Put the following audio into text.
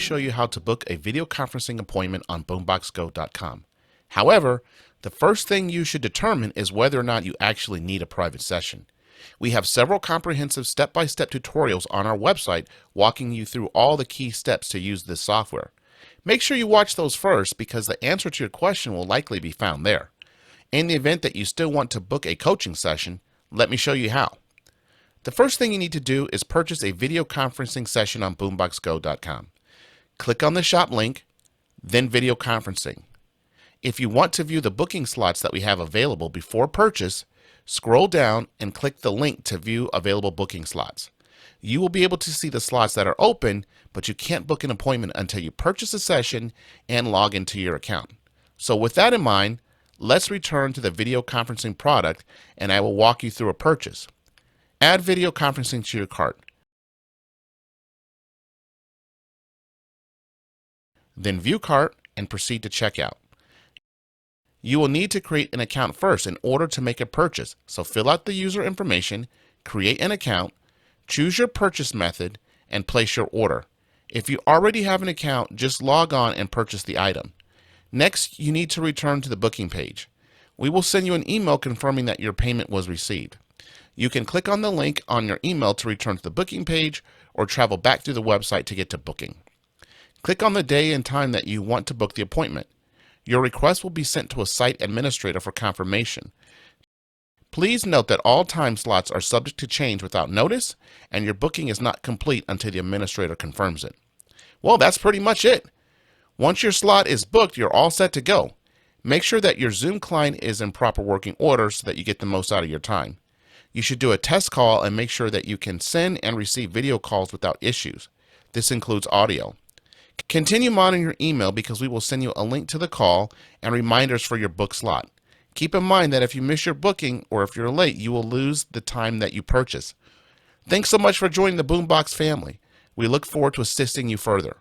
show you how to book a video conferencing appointment on boomboxgo.com. However, the first thing you should determine is whether or not you actually need a private session. We have several comprehensive step-by-step tutorials on our website walking you through all the key steps to use this software. Make sure you watch those first because the answer to your question will likely be found there. In the event that you still want to book a coaching session, let me show you how. The first thing you need to do is purchase a video conferencing session on boomboxgo.com. Click on the shop link, then video conferencing. If you want to view the booking slots that we have available before purchase, scroll down and click the link to view available booking slots. You will be able to see the slots that are open, but you can't book an appointment until you purchase a session and log into your account. So with that in mind, let's return to the video conferencing product and I will walk you through a purchase. Add video conferencing to your cart. Then view cart and proceed to checkout. You will need to create an account first in order to make a purchase, so fill out the user information, create an account, choose your purchase method, and place your order. If you already have an account, just log on and purchase the item. Next, you need to return to the booking page. We will send you an email confirming that your payment was received. You can click on the link on your email to return to the booking page or travel back through the website to get to booking. Click on the day and time that you want to book the appointment. Your request will be sent to a site administrator for confirmation. Please note that all time slots are subject to change without notice, and your booking is not complete until the administrator confirms it. Well, that's pretty much it. Once your slot is booked, you're all set to go. Make sure that your Zoom client is in proper working order so that you get the most out of your time. You should do a test call and make sure that you can send and receive video calls without issues. This includes audio. Continue monitoring your email because we will send you a link to the call and reminders for your book slot. Keep in mind that if you miss your booking or if you're late, you will lose the time that you purchase. Thanks so much for joining the Boombox family. We look forward to assisting you further.